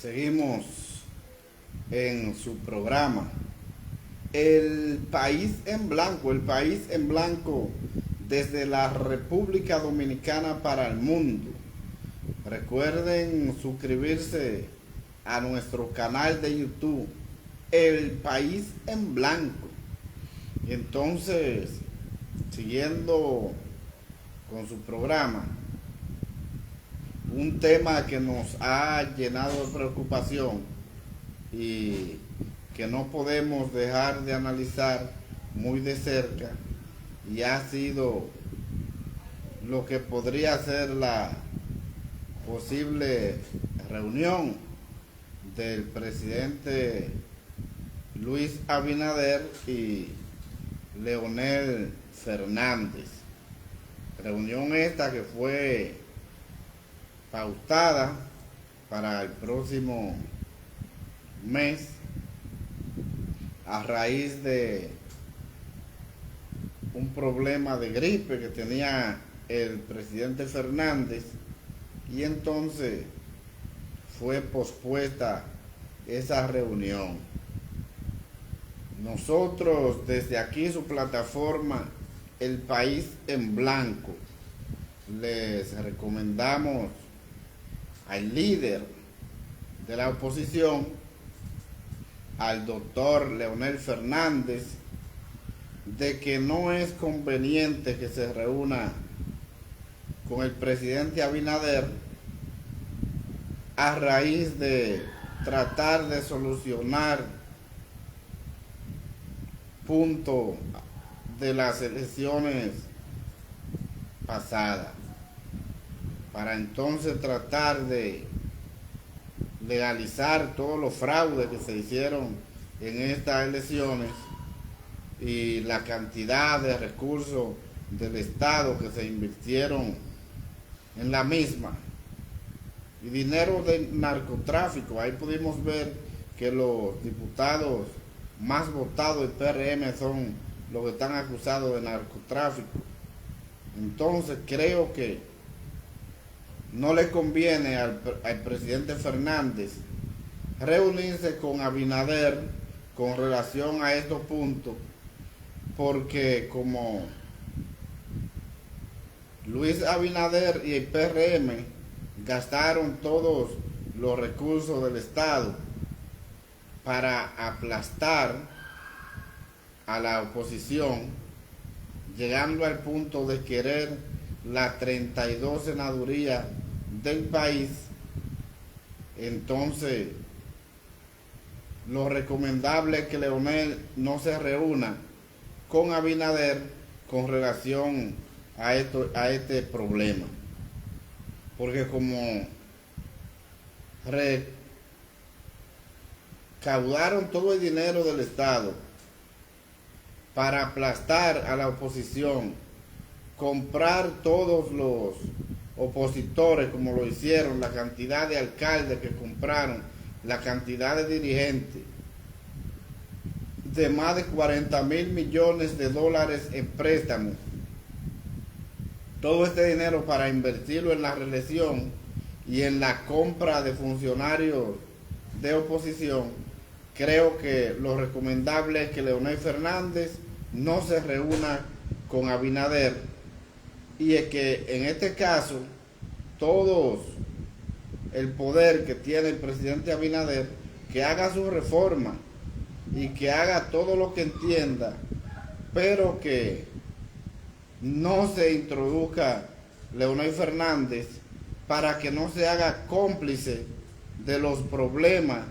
Seguimos en su programa El País en Blanco, el País en Blanco desde la República Dominicana para el mundo. Recuerden suscribirse a nuestro canal de YouTube El País en Blanco. Y entonces, siguiendo con su programa, un tema que nos ha llenado de preocupación y que no podemos dejar de analizar muy de cerca, y ha sido lo que podría ser la posible reunión del presidente Luis Abinader y Leonel Fernández. Reunión esta que fue pautada para el próximo mes a raíz de un problema de gripe que tenía el presidente Fernández, y entonces fue pospuesta esa reunión. Nosotros desde aquí, su plataforma El País en Blanco, les recomendamos al líder de la oposición, al doctor Leonel Fernández, de que no es conveniente que se reúna con el presidente Abinader a raíz de tratar de solucionar puntos de las elecciones pasadas, para entonces tratar de legalizar todos los fraudes que se hicieron en estas elecciones y la cantidad de recursos del Estado que se invirtieron en la misma, y dinero de narcotráfico. Ahí pudimos ver que los diputados más votados del PRM son los que están acusados de narcotráfico. Entonces creo que no le conviene al presidente Fernández reunirse con Abinader con relación a estos puntos, porque como Luis Abinader y el PRM gastaron todos los recursos del Estado para aplastar a la oposición, llegando al punto de querer las 32 senadurías del país, entonces lo recomendable es que Leonel no se reúna con Abinader con relación a este problema, porque como recaudaron todo el dinero del Estado para aplastar a la oposición, comprar todos los opositores como lo hicieron, la cantidad de alcaldes que compraron, la cantidad de dirigentes, de más de 40,000 millones de dólares en préstamos, todo este dinero para invertirlo en la reelección y en la compra de funcionarios de oposición, creo que lo recomendable es que Leonel Fernández no se reúna con Abinader, y es que en este caso todos el poder que tiene el presidente Abinader, que haga su reforma y que haga todo lo que entienda, pero que no se introduzca Leonel Fernández, para que no se haga cómplice de los problemas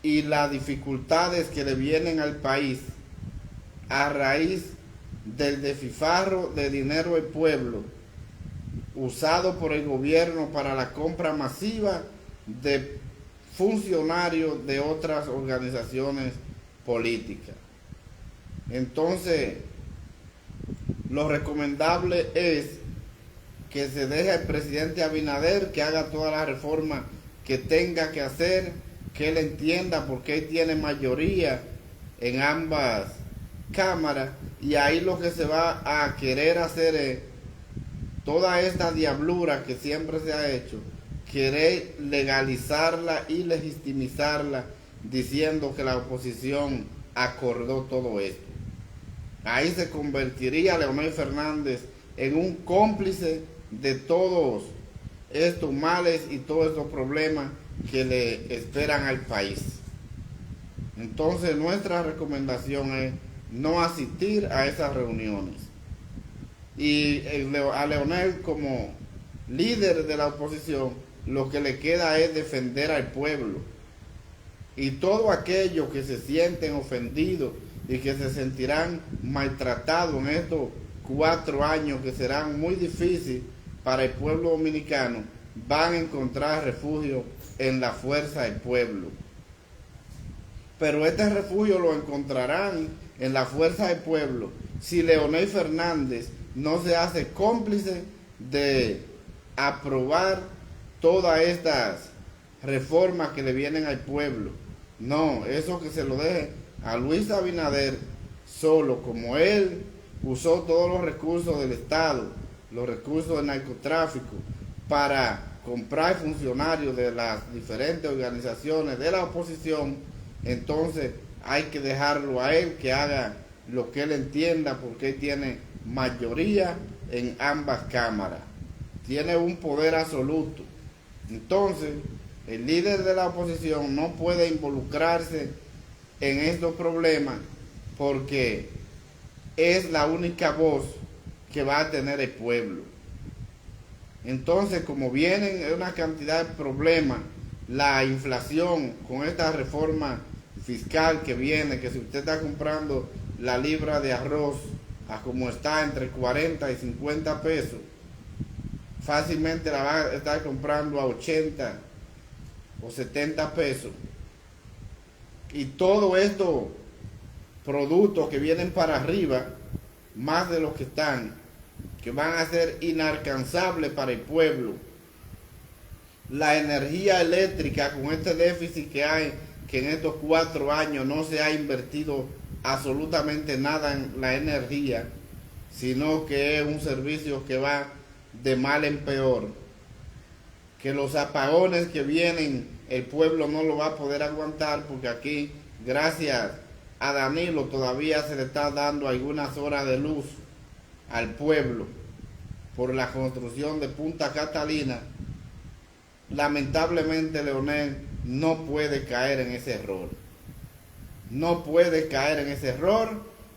y las dificultades que le vienen al país a raíz del despilfarro de dinero del pueblo usado por el gobierno para la compra masiva de funcionarios de otras organizaciones políticas. Entonces, lo recomendable es que se deje al presidente Abinader que haga toda la reforma que tenga que hacer, que él entienda porque él tiene mayoría en ambas cámaras, y ahí lo que se va a querer hacer es toda esta diablura que siempre se ha hecho, querer legalizarla y legitimizarla diciendo que la oposición acordó todo esto. Ahí se convertiría Leonel Fernández en un cómplice de todos estos males y todos estos problemas que le esperan al país. Entonces nuestra recomendación es no asistir a esas reuniones. Y a Leonel, como líder de la oposición, lo que le queda es defender al pueblo. Y todos aquellos que se sienten ofendidos y que se sentirán maltratados en estos 4 años que serán muy difíciles para el pueblo dominicano, van a encontrar refugio en la fuerza del pueblo. Pero este refugio lo encontrarán en la fuerza del pueblo si Leonel Fernández no se hace cómplice de aprobar todas estas reformas que le vienen al pueblo. No, eso que se lo deje a Luis Abinader solo, como él usó todos los recursos del Estado, los recursos del narcotráfico, para comprar funcionarios de las diferentes organizaciones de la oposición. Entonces hay que dejarlo a él que haga lo que él entienda, porque él tiene mayoría en ambas cámaras, tiene un poder absoluto. Entonces el líder de la oposición no puede involucrarse en estos problemas porque es la única voz que va a tener el pueblo. Entonces, como vienen una cantidad de problemas, la inflación con esta reforma fiscal que viene, que si usted está comprando la libra de arroz a como está entre 40 y 50 pesos, fácilmente la va a estar comprando a 80 o 70 pesos. Y todos estos productos que vienen para arriba, más de los que están, que van a ser inalcanzables para el pueblo. La energía eléctrica, con este déficit que hay, que en estos 4 años no se ha invertido absolutamente nada en la energía, sino que es un servicio que va de mal en peor. Que los apagones que vienen, el pueblo no lo va a poder aguantar, porque aquí, gracias a Danilo, todavía se le está dando algunas horas de luz al pueblo por la construcción de Punta Catalina. Lamentablemente Leonel no puede caer en ese error. No puede caer en ese error.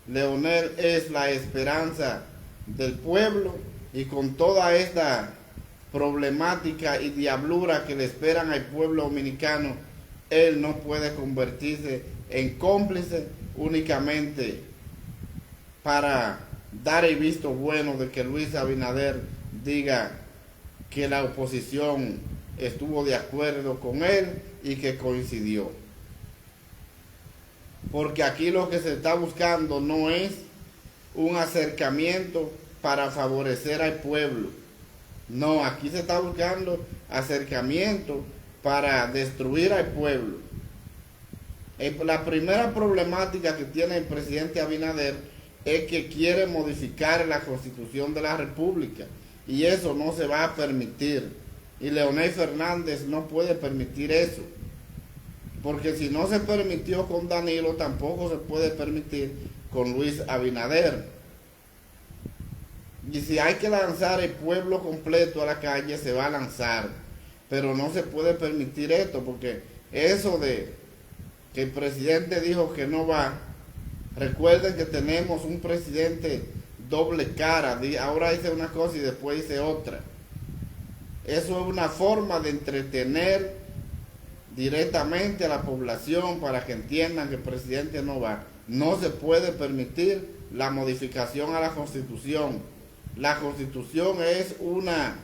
Leonel es la esperanza del pueblo, y con toda esta problemática y diablura que le esperan al pueblo dominicano, él no puede convertirse en cómplice únicamente para dar el visto bueno de que Luis Abinader diga que la oposición estuvo de acuerdo con él y que coincidió. Porque aquí lo que se está buscando no es un acercamiento para favorecer al pueblo. No, aquí se está buscando acercamiento para destruir al pueblo. La primera problemática que tiene el presidente Abinader es que quiere modificar la Constitución de la República, y eso no se va a permitir. Y Leonel Fernández no puede permitir eso, porque si no se permitió con Danilo, tampoco se puede permitir con Luis Abinader. Y si hay que lanzar el pueblo completo a la calle, se va a lanzar, pero no se puede permitir esto, porque eso de que el presidente dijo que no va, recuerden que tenemos un presidente doble cara, ahora dice una cosa y después dice otra. Eso es una forma de entretener directamente a la población para que entiendan que el presidente no va. No se puede permitir la modificación a la Constitución. La Constitución es una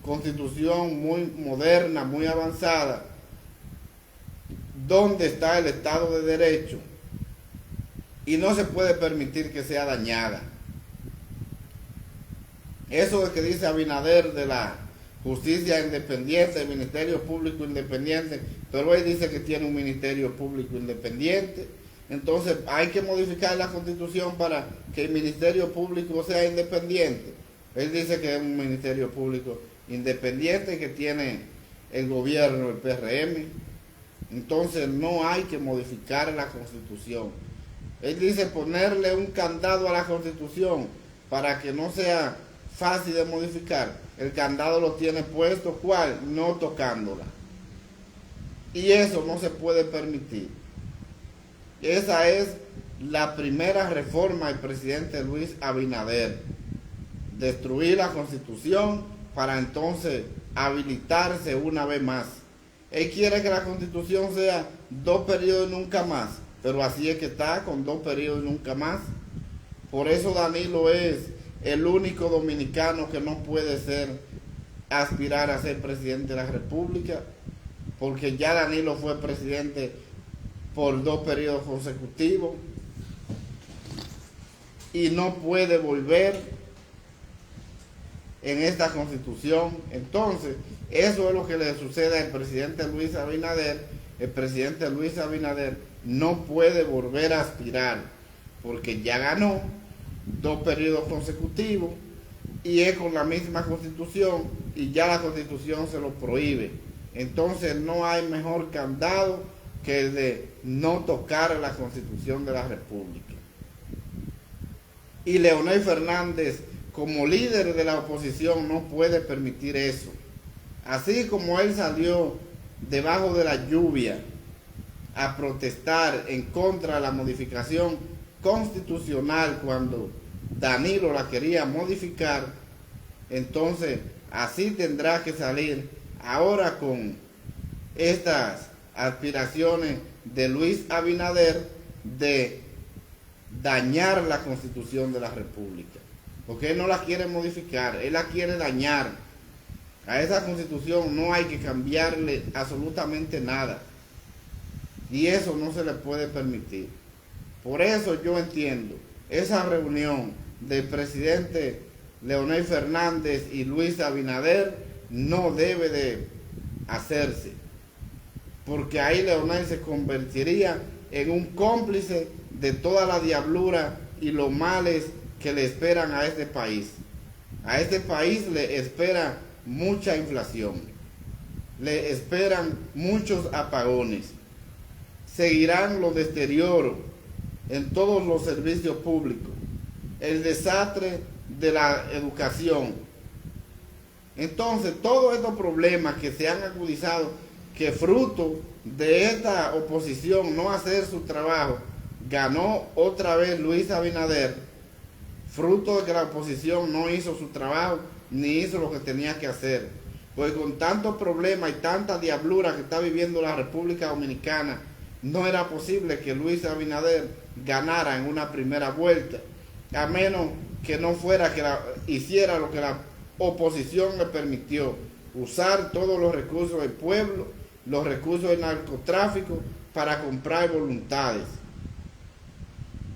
Constitución muy moderna, muy avanzada, donde está el Estado de Derecho, y no se puede permitir que sea dañada. Eso de que dice Abinader de la justicia independiente, el Ministerio Público Independiente, pero él dice que tiene un Ministerio Público Independiente. Entonces hay que modificar la Constitución para que el Ministerio Público sea independiente. Él dice que es un Ministerio Público independiente que tiene el gobierno del PRM. Entonces no hay que modificar la Constitución. Él dice ponerle un candado a la Constitución para que no sea fácil de modificar. El candado lo tiene puesto, ¿cuál? No tocándola. Y eso no se puede permitir. Esa es la primera reforma del presidente Luis Abinader. Destruir la Constitución para entonces habilitarse una vez más. Él quiere que la Constitución sea 2 periodos y nunca más. Pero así es que está, con 2 periodos y nunca más. Por eso Danilo es el único dominicano que no puede aspirar a ser presidente de la República, porque ya Danilo fue presidente por 2 periodos consecutivos y no puede volver en esta Constitución. Entonces, eso es lo que le sucede al presidente Luis Abinader. El presidente Luis Abinader no puede volver a aspirar porque ya ganó 2 periodos consecutivos y es con la misma Constitución y ya la Constitución se lo prohíbe. Entonces no hay mejor candado que el de no tocar la Constitución de la República. Y Leonel Fernández, como líder de la oposición, no puede permitir eso. Así como él salió debajo de la lluvia a protestar en contra de la modificación constitucional cuando Danilo la quería modificar, entonces así tendrá que salir ahora con estas aspiraciones de Luis Abinader de dañar la Constitución de la República, porque él no la quiere modificar, él la quiere dañar. A esa Constitución no hay que cambiarle absolutamente nada, y eso no se le puede permitir. Por eso yo entiendo esa reunión del presidente Leonel Fernández y Luis Abinader no debe de hacerse, porque ahí Leonel se convertiría en un cómplice de toda la diablura y los males que le esperan a este país. A este país le espera mucha inflación, le esperan muchos apagones, seguirán los deterioros en todos los servicios públicos, el desastre de la educación. Entonces, todos estos problemas que se han agudizado, que fruto de esta oposición no hacer su trabajo, ganó otra vez Luis Abinader, fruto de que la oposición no hizo su trabajo, ni hizo lo que tenía que hacer. Pues con tantos problemas y tanta diablura que está viviendo la República Dominicana, no era posible que Luis Abinader ganara en una primera vuelta, a menos que no fuera que hiciera lo que la oposición le permitió, usar todos los recursos del pueblo, los recursos del narcotráfico para comprar voluntades.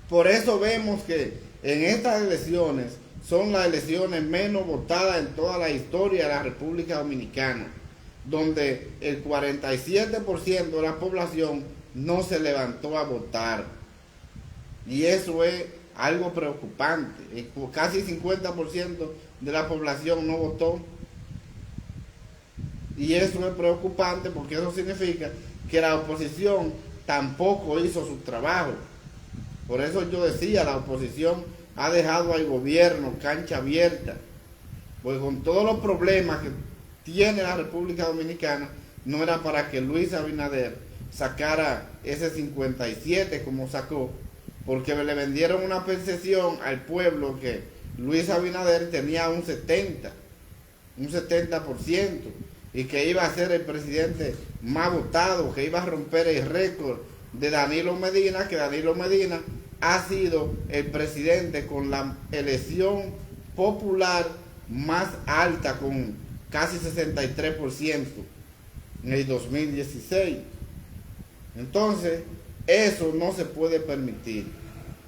Por eso vemos que en estas elecciones son las elecciones menos votadas en toda la historia de la República Dominicana, donde el 47% de la población no se levantó a votar. Y eso es algo preocupante. Casi 50% de la población no votó. Y eso es preocupante porque eso significa que la oposición tampoco hizo su trabajo. Por eso yo decía, la oposición ha dejado al gobierno cancha abierta. Pues con todos los problemas que tiene la República Dominicana, no era para que Luis Abinader sacara ese 57 como sacó, porque le vendieron una percepción al pueblo que Luis Abinader tenía un 70%, y que iba a ser el presidente más votado, que iba a romper el récord de Danilo Medina, que Danilo Medina ha sido el presidente con la elección popular más alta, con casi 63% en el 2016. Entonces, eso no se puede permitir.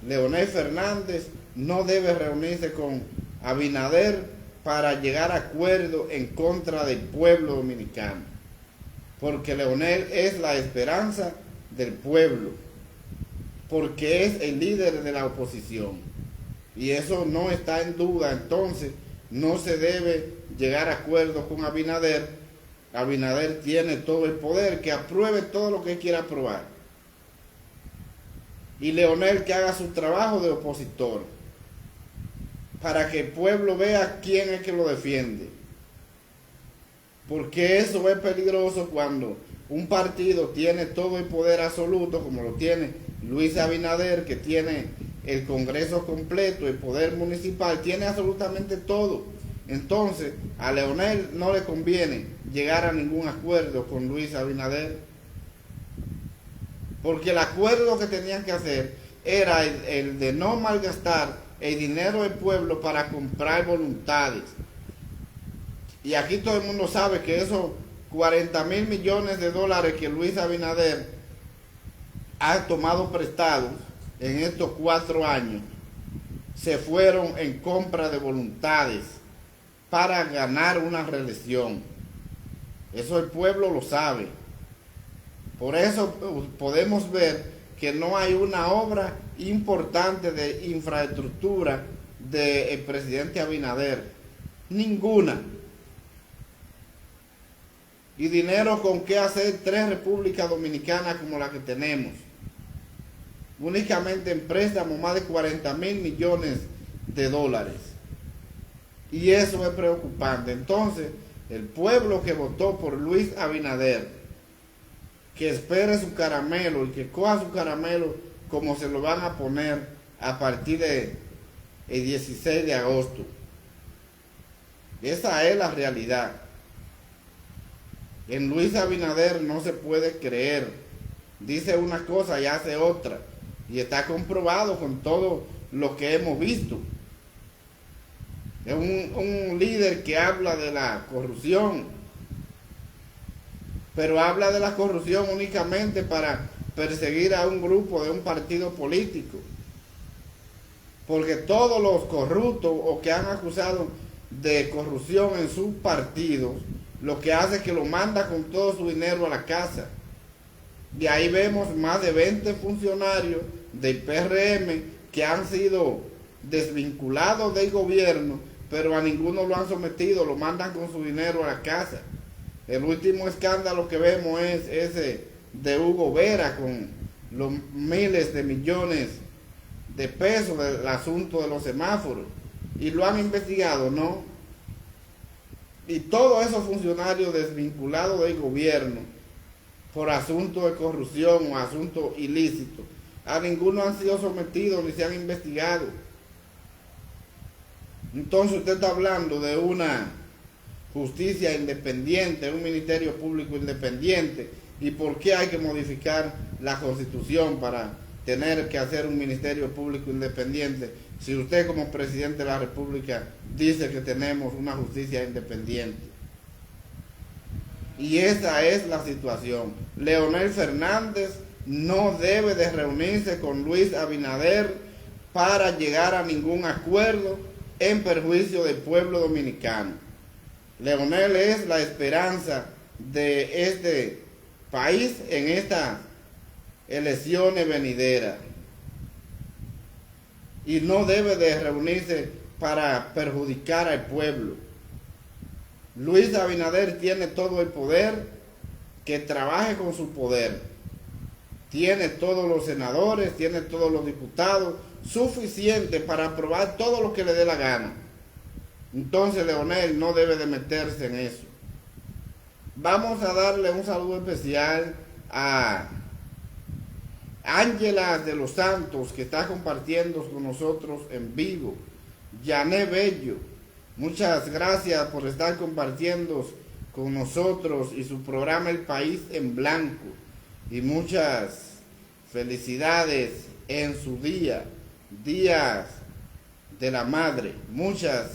Leonel Fernández no debe reunirse con Abinader para llegar a acuerdo en contra del pueblo dominicano, porque Leonel es la esperanza del pueblo, porque es el líder de la oposición, y eso no está en duda. Entonces no se debe llegar a acuerdo con Abinader Abinader tiene todo el poder, que apruebe todo lo que quiera aprobar. Y Leonel que haga su trabajo de opositor, para que el pueblo vea quién es que lo defiende. Porque eso es peligroso cuando un partido tiene todo el poder absoluto, como lo tiene Luis Abinader, que tiene el Congreso completo, el poder municipal, tiene absolutamente todo. Entonces, a Leonel no le conviene llegar a ningún acuerdo con Luis Abinader, porque el acuerdo que tenían que hacer era el de no malgastar el dinero del pueblo para comprar voluntades. Y aquí todo el mundo sabe que esos 40.000 millones de dólares que Luis Abinader ha tomado prestados en estos 4 años se fueron en compra de voluntades para ganar una reelección. Eso el pueblo lo sabe. Por eso podemos ver que no hay una obra importante de infraestructura del presidente Abinader. Ninguna. Y dinero con qué hacer 3 repúblicas dominicanas como la que tenemos. Únicamente en préstamos más de 40.000 millones de dólares. Y eso es preocupante. Entonces, el pueblo que votó por Luis Abinader, que espere su caramelo y que coja su caramelo como se lo van a poner a partir del 16 de agosto. Esa es la realidad. En Luis Abinader no se puede creer. Dice una cosa y hace otra. Y está comprobado con todo lo que hemos visto. Es un líder que habla de la corrupción, pero habla de la corrupción únicamente para perseguir a un grupo de un partido político. Porque todos los corruptos o que han acusado de corrupción en sus partidos, lo que hace es que lo manda con todo su dinero a la casa. Y ahí vemos más de 20 funcionarios del PRM que han sido desvinculados del gobierno, pero a ninguno lo han sometido, lo mandan con su dinero a la casa. El último escándalo que vemos es ese de Hugo Vera con los miles de millones de pesos del asunto de los semáforos. Y lo han investigado, ¿no? Y todos esos funcionarios desvinculados del gobierno por asuntos de corrupción o asuntos ilícitos, a ninguno han sido sometidos ni se han investigado. Entonces usted está hablando de una justicia independiente, un ministerio público independiente. ¿Y por qué hay que modificar la Constitución para tener que hacer un ministerio público independiente si usted como presidente de la República dice que tenemos una justicia independiente? Y esa es la situación. Leonel Fernández no debe de reunirse con Luis Abinader para llegar a ningún acuerdo en perjuicio del pueblo dominicano. Leonel es la esperanza de este país en estas elecciones venideras. Y no debe de reunirse para perjudicar al pueblo. Luis Abinader tiene todo el poder, que trabaje con su poder. Tiene todos los senadores, tiene todos los diputados, suficiente para aprobar todo lo que le dé la gana. Entonces Leonel no debe de meterse en eso. Vamos a darle un saludo especial a Ángela de los Santos, que está compartiendo con nosotros en vivo. Yané Bello, muchas gracias por estar compartiendo con nosotros y su programa El País en Blanco. Y muchas felicidades en su día de la madre. Muchas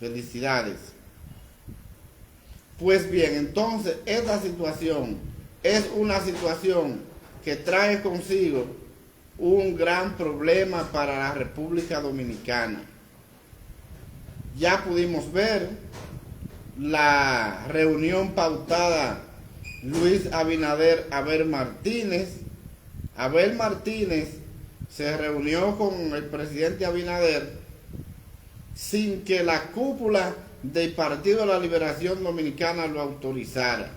felicidades. Pues bien, entonces esta situación es una situación que trae consigo un gran problema para la República Dominicana. Ya pudimos ver la reunión pautada Luis Abinader, Abel Martínez. Abel Martínez se reunió con el presidente Abinader sin que la cúpula del Partido de la Liberación Dominicana lo autorizara.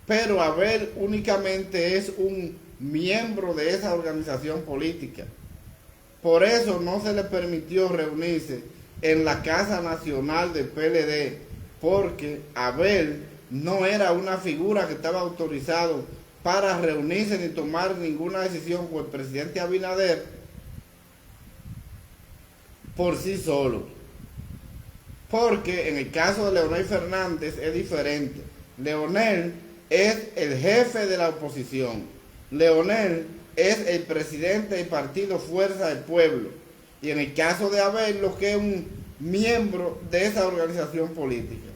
Pero Abel únicamente es un miembro de esa organización política. Por eso no se le permitió reunirse en la Casa Nacional del PLD, porque Abel no era una figura que estaba autorizado para reunirse ni tomar ninguna decisión con el presidente Abinader por sí solo. Porque en el caso de Leonel Fernández es diferente. Leonel es el jefe de la oposición. Leonel es el presidente del partido Fuerza del Pueblo. Y en el caso de Abel, lo que es un miembro de esa organización política.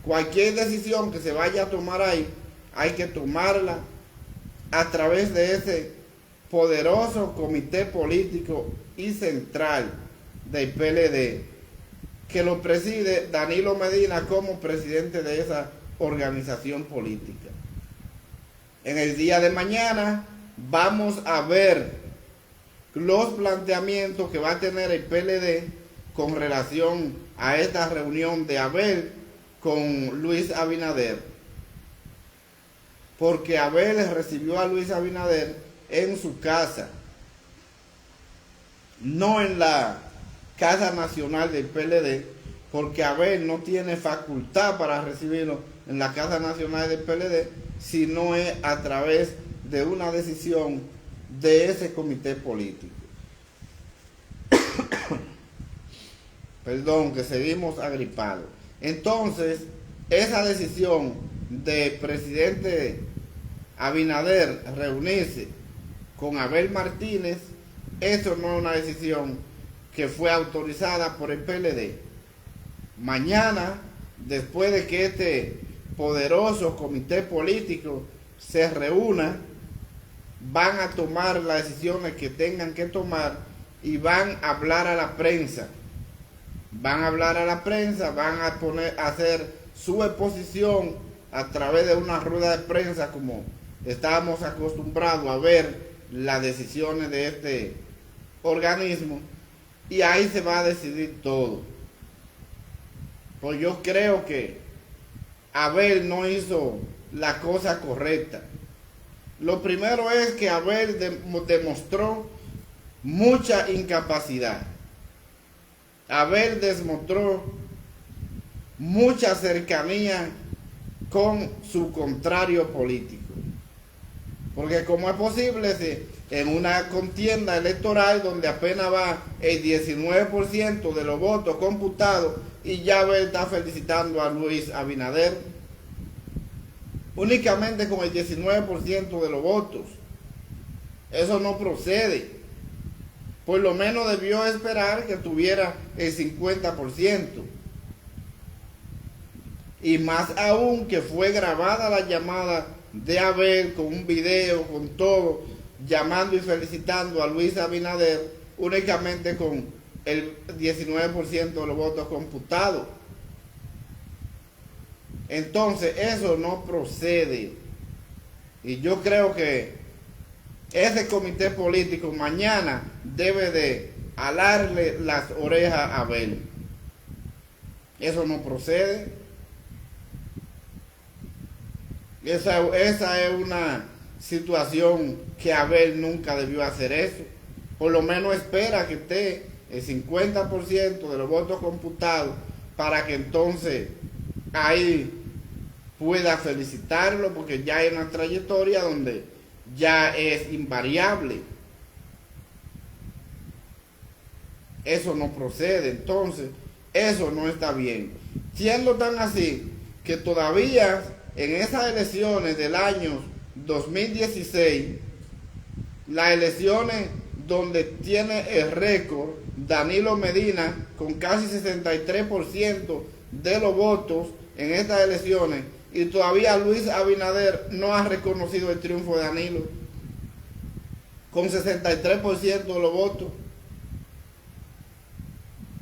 Cualquier decisión que se vaya a tomar ahí, hay que tomarla a través de ese poderoso comité político y central del PLD, que lo preside Danilo Medina como presidente de esa organización política. En el día de mañana vamos a ver los planteamientos que va a tener el PLD con relación a esta reunión de Abel con Luis Abinader. Porque Abel recibió a Luis Abinader en su casa, no en la Casa Nacional del PLD, porque Abel no tiene facultad para recibirlo en la Casa Nacional del PLD, sino es a través de una decisión de ese comité político. Perdón, que seguimos agripados. Entonces, esa decisión del presidente Abinader reunirse con Abel Martínez, eso no es una decisión que fue autorizada por el PLD. Mañana, después de que este poderoso comité político se reúna, van a tomar las decisiones que tengan que tomar y van a hablar a la prensa. Van a hablar a la prensa, van a hacer su exposición a través de una rueda de prensa, como estábamos acostumbrados a ver las decisiones de este organismo, y ahí se va a decidir todo. Pues yo creo que Abel no hizo la cosa correcta. Lo primero es que Abel demostró mucha incapacidad. Abel demostró mucha cercanía con su contrario político. Porque ¿cómo es posible si en una contienda electoral donde apenas va el 19% de los votos computados y ya Abel está felicitando a Luis Abinader? Únicamente con el 19% de los votos. Eso no procede. Por lo menos debió esperar que tuviera el 50%. Y más aún que fue grabada la llamada de Abel con un video, con todo, llamando y felicitando a Luis Abinader, únicamente con el 19% de los votos computados. Entonces eso no procede. Y yo creo que ese comité político mañana debe de alarle las orejas a Abel. Eso no procede. Esa es una situación que Abel nunca debió hacer eso. Por lo menos espera que esté el 50% de los votos computados para que entonces ahí pueda felicitarlo, porque ya hay una trayectoria donde ya es invariable. Eso no procede, entonces eso no está bien. Siendo tan así que todavía en esas elecciones del año 2016, las elecciones donde tiene el récord Danilo Medina con casi 63% de los votos en estas elecciones, y todavía Luis Abinader no ha reconocido el triunfo de Danilo con 63% de los votos.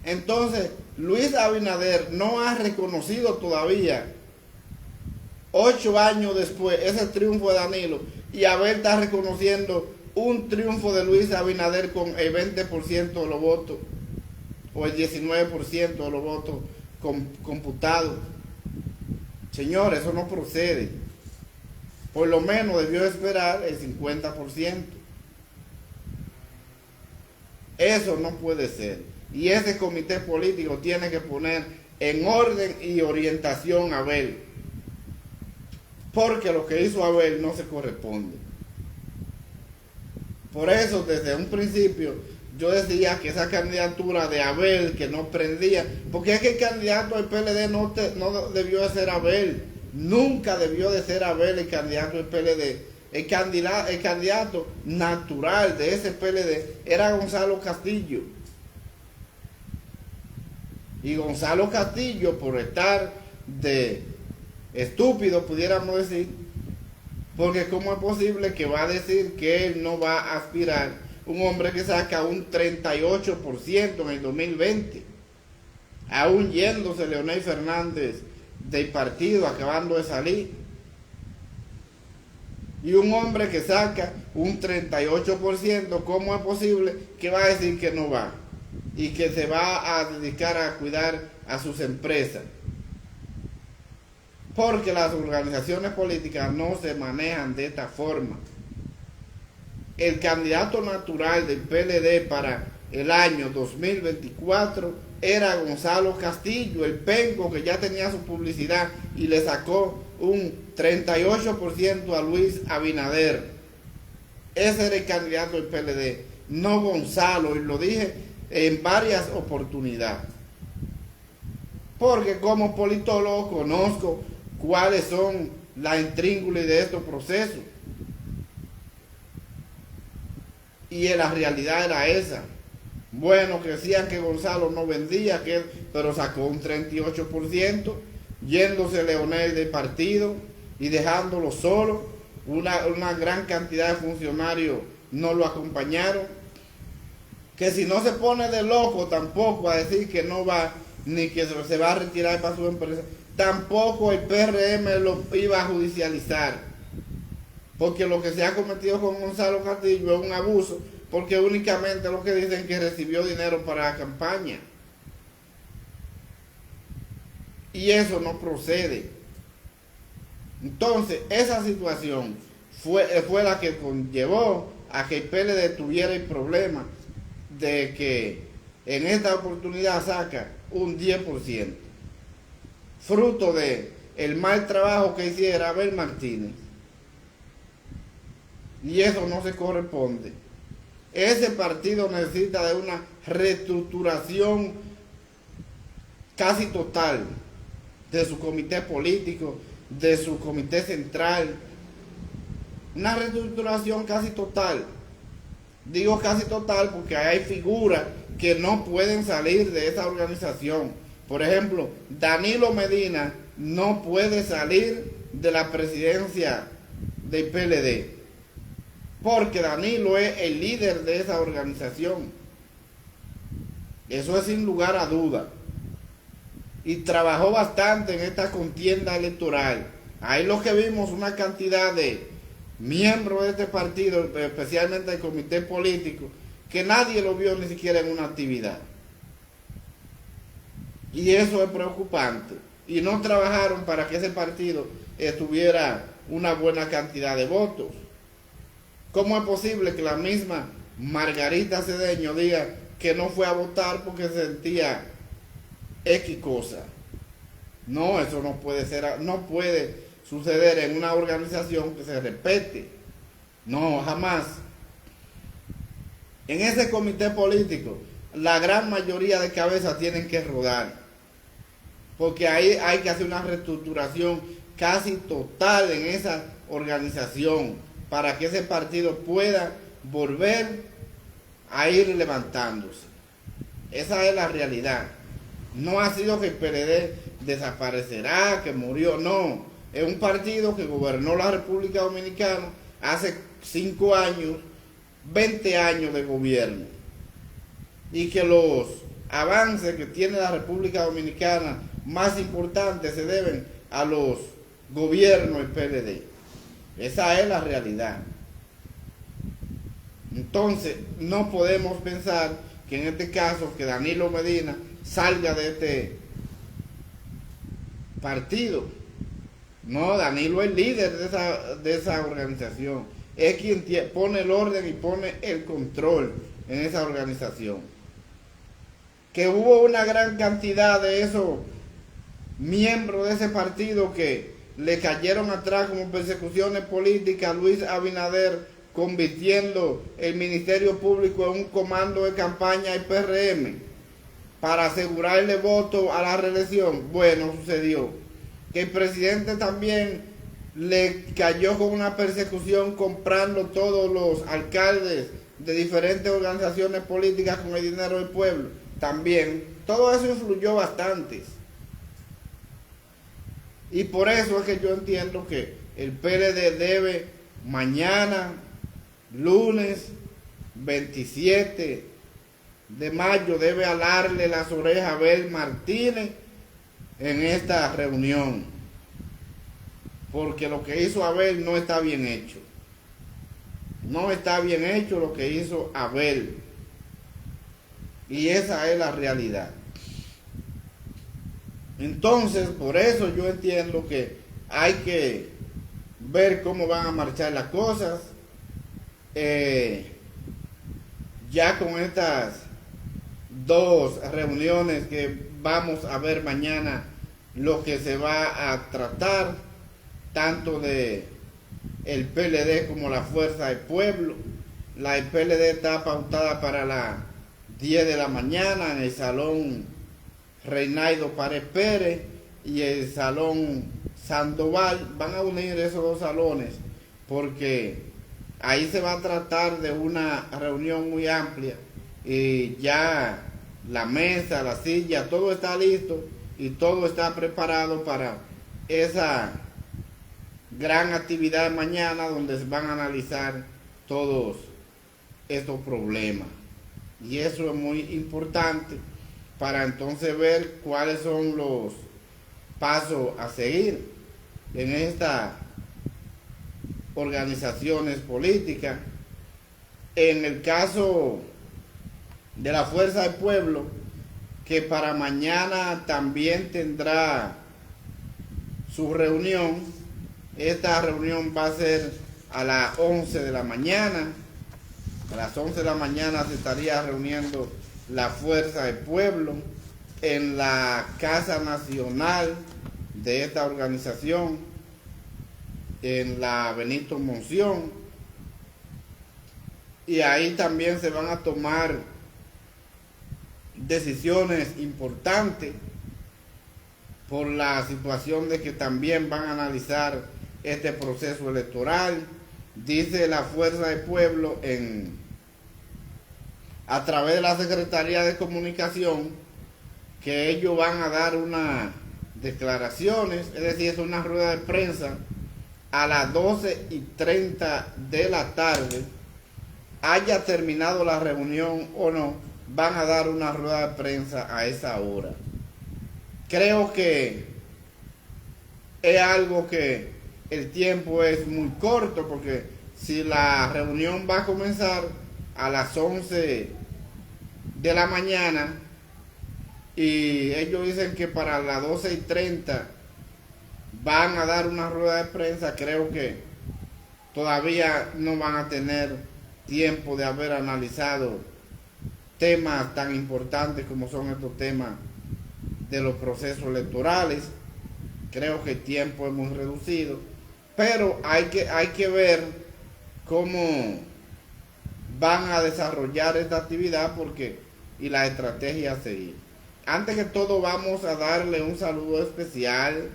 Entonces Luis Abinader no ha reconocido todavía, 8 años después, ese triunfo de Danilo, y Abel está reconociendo un triunfo de Luis Abinader con el 20% de los votos o el 19% de los votos computados. Señor, eso no procede. Por lo menos debió esperar el 50%. Eso no puede ser. Y ese comité político tiene que poner en orden y orientación a Abel. Porque lo que hizo Abel no se corresponde. Por eso, desde un principio, yo decía que esa candidatura de Abel, que no prendía, porque es que el candidato del PLD no debió de ser Abel. Nunca debió de ser Abel el candidato del PLD. El candidato natural de ese PLD era Gonzalo Castillo. Y Gonzalo Castillo, por estar de estúpido, pudiéramos decir, porque ¿cómo es posible que va a decir que él no va a aspirar? Un hombre que saca un 38% en el 2020, aún yéndose Leonel Fernández del partido, acabando de salir. Y un hombre que saca un 38%, ¿cómo es posible que va a decir que no va? Y que se va a dedicar a cuidar a sus empresas. Porque las organizaciones políticas no se manejan de esta forma. El candidato natural del PLD para el año 2024 era Gonzalo Castillo, el penco que ya tenía su publicidad y le sacó un 38% a Luis Abinader. Ese era el candidato del PLD, no Gonzalo, y lo dije en varias oportunidades. Porque como politólogo conozco cuáles son las intríngulis de estos procesos. Y la realidad era esa. Bueno, que decían que Gonzalo no vendía, pero sacó un 38%, yéndose Leonel del partido y dejándolo solo. Una gran cantidad de funcionarios no lo acompañaron. Que si no se pone de loco tampoco a decir que no va, ni que se va a retirar para su empresa, tampoco el PRM lo iba a judicializar. Porque lo que se ha cometido con Gonzalo Castillo es un abuso, porque únicamente lo que dicen que recibió dinero para la campaña. Y eso no procede. Entonces, esa situación fue la que conllevó a que el PLD tuviera el problema de que en esta oportunidad saca un 10%, fruto de el mal trabajo que hiciera Abel Martínez. Y eso no se corresponde. Ese partido necesita de una reestructuración casi total de su comité político, de su comité central. Una reestructuración casi total. Digo casi total porque hay figuras que no pueden salir de esa organización. Por ejemplo, Danilo Medina no puede salir de la presidencia del PLD. Porque Danilo es el líder de esa organización. Eso es sin lugar a duda. Y trabajó bastante en esta contienda electoral. Ahí lo que vimos una cantidad de miembros de este partido, especialmente del comité político, que nadie lo vio ni siquiera en una actividad. Y eso es preocupante. Y no trabajaron para que ese partido tuviera una buena cantidad de votos. ¿Cómo es posible que la misma Margarita Cedeño diga que no fue a votar porque sentía X cosa? No, eso no puede ser, no puede suceder en una organización que se respete. No, jamás. En ese comité político, la gran mayoría de cabezas tienen que rodar. Porque ahí hay que hacer una reestructuración casi total en esa organización, para que ese partido pueda volver a ir levantándose. Esa es la realidad. No ha sido que el PLD desaparecerá, que murió, no. Es un partido que gobernó la República Dominicana hace 5 años, 20 años de gobierno. Y que los avances que tiene la República Dominicana más importantes se deben a los gobiernos del PLD. Esa es la realidad. Entonces, no podemos pensar que en este caso, que Danilo Medina salga de partido. No, Danilo es líder de esa organización. Es quien pone el orden y pone el control en esa organización. Que hubo una gran cantidad de esos miembros de ese partido que le cayeron atrás como persecuciones políticas a Luis Abinader, convirtiendo el Ministerio Público en un comando de campaña del PRM para asegurarle voto a la reelección. Bueno, sucedió que el presidente también le cayó con una persecución comprando todos los alcaldes de diferentes organizaciones políticas con el dinero del pueblo. También todo eso influyó bastante. Y por eso es que yo entiendo que el PLD debe mañana, lunes 27 de mayo, debe alarle las orejas a Abel Martínez en esta reunión. Porque lo que hizo Abel no está bien hecho. No está bien hecho lo que hizo Abel. Y esa es la realidad. Entonces, por eso yo entiendo que hay que ver cómo van a marchar las cosas. Ya con estas dos reuniones que vamos a ver mañana, lo que se va a tratar, tanto de el PLD como la Fuerza del Pueblo. La del PLD está pautada para las 10 de la mañana en el Salón Reinaldo Párez Pérez y el Salón Sandoval. Van a unir esos dos salones porque ahí se va a tratar de una reunión muy amplia y ya la mesa, la silla, todo está listo y todo está preparado para esa gran actividad mañana donde se van a analizar todos estos problemas. Y eso es muy importante para entonces ver cuáles son los pasos a seguir en estas organizaciones políticas. En el caso de la Fuerza del Pueblo, que para mañana también tendrá su reunión. Esta reunión va a ser a las 11 de la mañana. A las 11 de la mañana se estaría reuniendo la Fuerza del Pueblo en la Casa Nacional de esta organización, en la Benito Monción. Y ahí también se van a tomar decisiones importantes por la situación de que también van a analizar este proceso electoral. Dice la Fuerza del Pueblo a través de la Secretaría de Comunicación que ellos van a dar unas declaraciones, es decir, es una rueda de prensa a las 12:30 de la tarde, haya terminado la reunión o no, van a dar una rueda de prensa a esa hora. Creo que es algo que el tiempo es muy corto, porque si la reunión va a comenzar a las 11 de la mañana y ellos dicen que para las 12:30 van a dar una rueda de prensa, creo que todavía no van a tener tiempo de haber analizado temas tan importantes como son estos temas de los procesos electorales. Creo que el tiempo es muy reducido, pero hay que ver cómo van a desarrollar esta actividad y la estrategia a seguir. Antes que todo, vamos a darle un saludo especial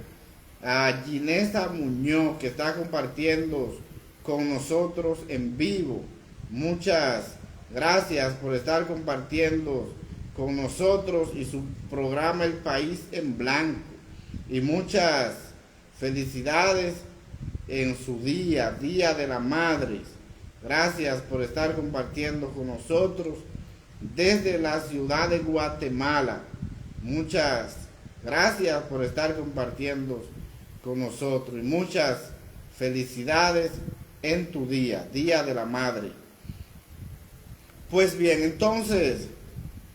a Ginesa Muñoz, que está compartiendo con nosotros en vivo. Muchas gracias por estar compartiendo con nosotros y su programa El País en Blanco. Y muchas felicidades en su Día de la Madre. Gracias por estar compartiendo con nosotros desde la ciudad de Guatemala. Muchas gracias por estar compartiendo con nosotros y muchas felicidades en tu Día de la Madre. Pues bien, entonces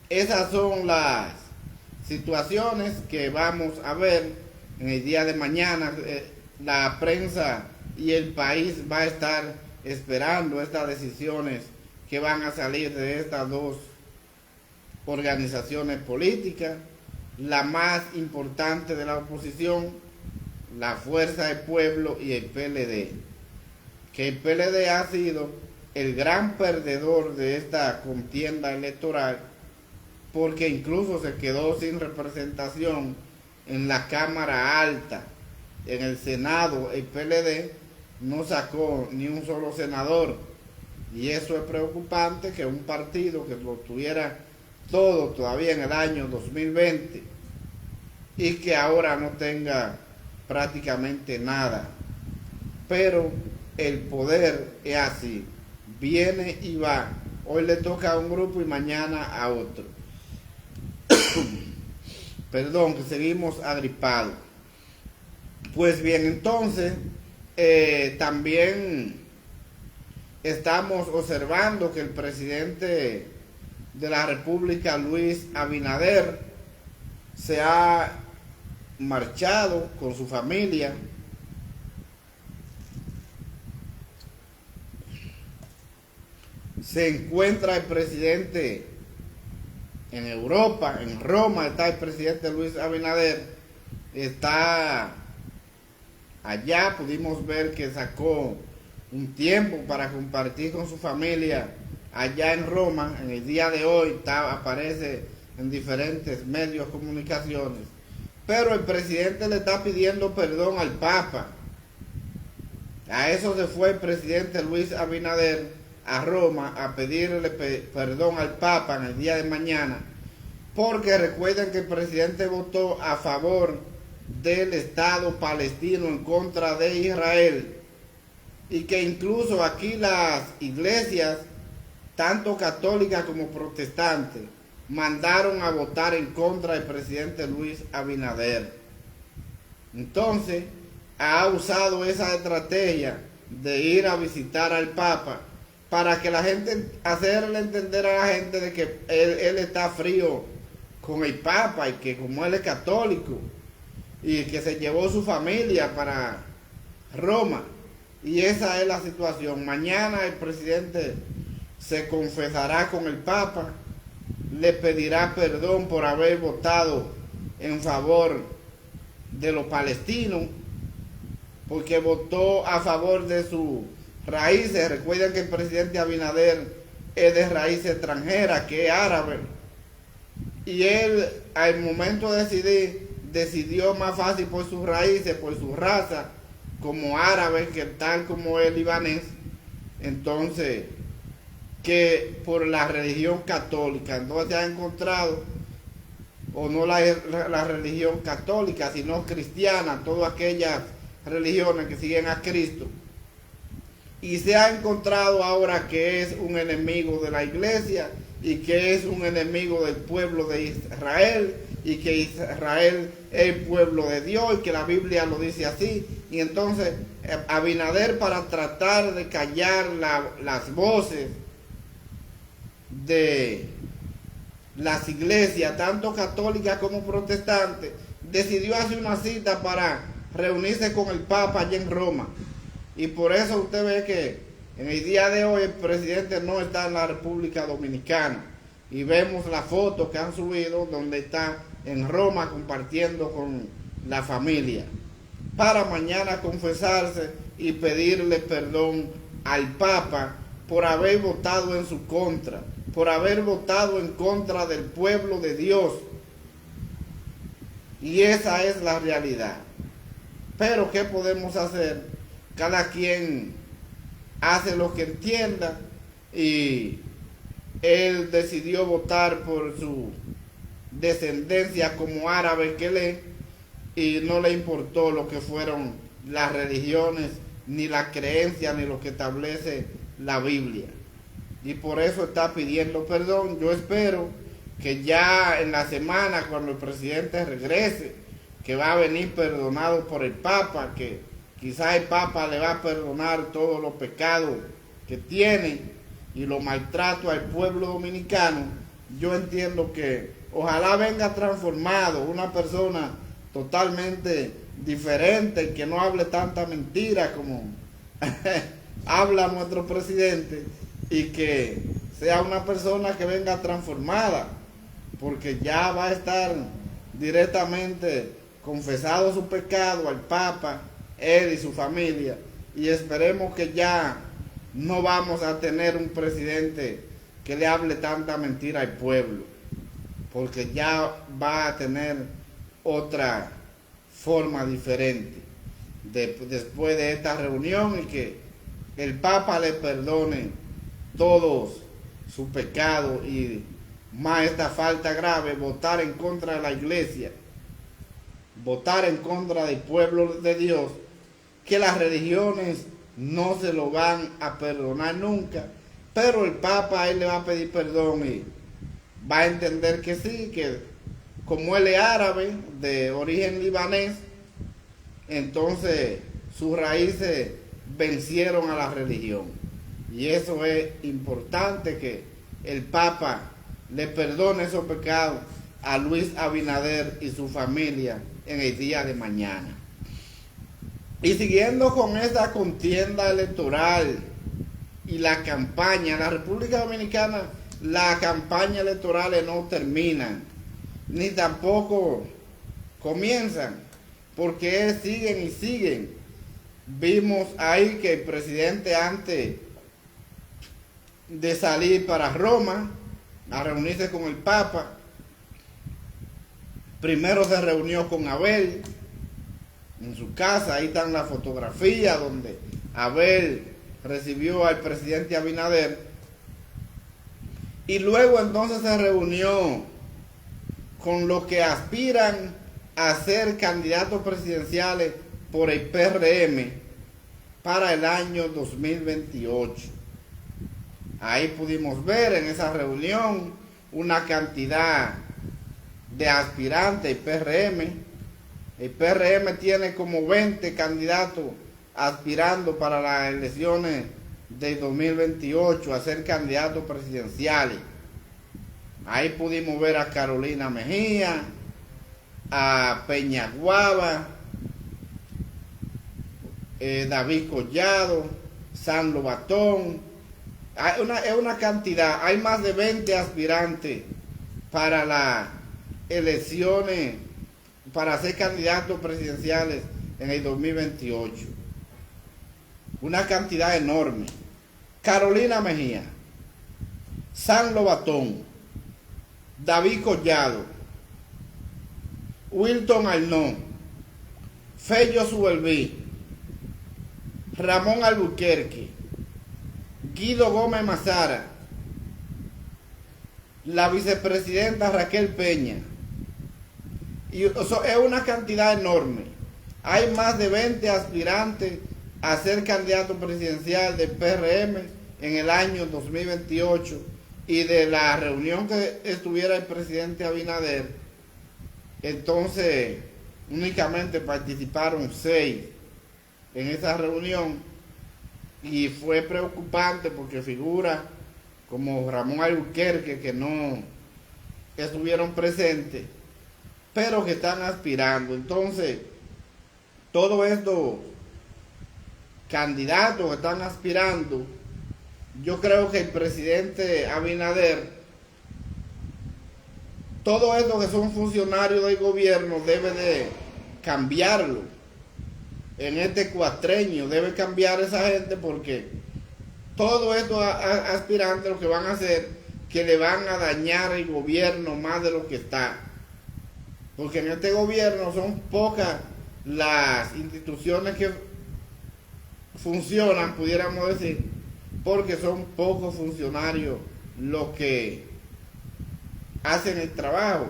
esas son las situaciones que vamos a ver en el día de mañana. La prensa y el país va a estar esperando estas decisiones que van a salir de estas dos organizaciones políticas. La más importante de la oposición, la Fuerza del Pueblo y el PLD, que el PLD ha sido el gran perdedor de esta contienda electoral, porque incluso se quedó sin representación en la Cámara Alta. En el Senado el PLD no sacó ni un solo senador, y eso es preocupante, que un partido que lo tuviera todo todavía en el año 2020 y que ahora no tenga prácticamente nada. Pero el poder es así, viene y va. Hoy le toca a un grupo y mañana a otro. Perdón, que seguimos agripados. Pues bien, entonces también estamos observando que el presidente de la República, Luis Abinader, se ha marchado con su familia se encuentra el presidente en Europa, en Roma está el presidente Luis Abinader, está allá. Pudimos ver que sacó un tiempo para compartir con su familia allá en Roma. En el día de hoy aparece en diferentes medios de comunicaciones, pero el presidente le está pidiendo perdón al Papa. A eso se fue el presidente Luis Abinader a Roma a pedirle perdón al Papa en el día de mañana, porque recuerden que el presidente votó a favor del Estado palestino en contra de Israel, y que incluso aquí las iglesias, tanto católicas como protestantes, mandaron a votar en contra del presidente Luis Abinader. Entonces ha usado esa estrategia de ir a visitar al Papa para que la gente, hacerle entender a la gente de que él está frío con el Papa, y que como él es católico y que se llevó su familia para Roma. Y esa es la situación. Mañana el presidente se confesará con el Papa, le pedirá perdón por haber votado en favor de los palestinos, porque votó a favor de sus raíces. Recuerden que el presidente Abinader es de raíz extranjera, que es árabe, y él al momento de decidir, decidió más fácil por sus raíces, por su raza, como árabe, que tal como es libanés, entonces, que por la religión católica. Entonces se ha encontrado, o no la religión católica, sino cristiana, todas aquellas religiones que siguen a Cristo, y se ha encontrado ahora que es un enemigo de la iglesia, y que es un enemigo del pueblo de Israel, y que Israel es el pueblo de Dios, y que la Biblia lo dice así. Y entonces Abinader, para tratar de callar las voces de las iglesias, tanto católicas como protestantes, decidió hacer una cita para reunirse con el Papa allá en Roma. Y por eso usted ve que en el día de hoy el presidente no está en la República Dominicana, y vemos la foto que han subido donde está en Roma compartiendo con la familia, para mañana confesarse y pedirle perdón al Papa por haber votado en su contra, por haber votado en contra del pueblo de Dios. Y esa es la realidad. Pero ¿qué podemos hacer? Cada quien hace lo que entienda, y él decidió votar por su descendencia como árabe que él es, y no le importó lo que fueron las religiones, ni la creencia, ni lo que establece la Biblia. Y por eso está pidiendo perdón. Yo espero que ya en la semana, cuando el presidente regrese, que va a venir perdonado por el Papa, que quizás el Papa le va a perdonar todos los pecados que tiene y los maltratos al pueblo dominicano. Yo entiendo que ojalá venga transformado, una persona totalmente diferente, que no hable tanta mentira como habla nuestro presidente, y que sea una persona que venga transformada, porque ya va a estar directamente confesado su pecado al Papa, él y su familia, y esperemos que ya no vamos a tener un presidente que le hable tanta mentira al pueblo, porque ya va a tener otra forma diferente después de esta reunión, y que el Papa le perdone todos sus pecados y más esta falta grave, votar en contra de la iglesia, votar en contra del pueblo de Dios, que las religiones no se lo van a perdonar nunca, pero el Papa a él le va a pedir perdón y va a entender que sí, que como él es árabe de origen libanés, entonces sus raíces vencieron a la religión, y eso es importante, que el Papa le perdone esos pecados a Luis Abinader y su familia en el día de mañana. Y siguiendo con esta contienda electoral y la campaña, en la República Dominicana las campañas electorales no terminan, ni tampoco comienzan, porque siguen y siguen. Vimos ahí que el presidente, antes de salir para Roma a reunirse con el Papa, primero se reunió con Abel en su casa. Ahí están las fotografías donde Abel recibió al presidente Abinader, y luego entonces se reunió con los que aspiran a ser candidatos presidenciales por el PRM para el año 2028. Ahí pudimos ver en esa reunión una cantidad de aspirantes. El PRM tiene como 20 candidatos aspirando para las elecciones de 2028 a ser candidatos presidenciales. Ahí pudimos ver a Carolina Mejía, a Peñaguaba, David Collado, San Lobatón. Es una cantidad, hay más de 20 aspirantes para las elecciones, para ser candidatos presidenciales en el 2028. Una cantidad enorme. Carolina Mejía, San Lobatón, David Collado, Wilton Arnón, Fello Suberví, Ramón Albuquerque, Guido Gómez Mazara, la vicepresidenta Raquel Peña. Y eso es una cantidad enorme. Hay más de 20 aspirantes a ser candidato presidencial del PRM en el año 2028, y de la reunión que estuviera el presidente Abinader, entonces únicamente participaron 6 en esa reunión, y fue preocupante porque figura como Ramón Albuquerque que no estuvieron presentes, pero que están aspirando. Entonces, todos estos candidatos que están aspirando, yo creo que el presidente Abinader, todos estos que son funcionarios del gobierno, debe de cambiarlo. En este cuatrenio debe cambiar esa gente, porque todos estos aspirantes lo que van a hacer, que le van a dañar el gobierno más de lo que está. Porque en este gobierno son pocas las instituciones que funcionan, pudiéramos decir, porque son pocos funcionarios los que hacen el trabajo.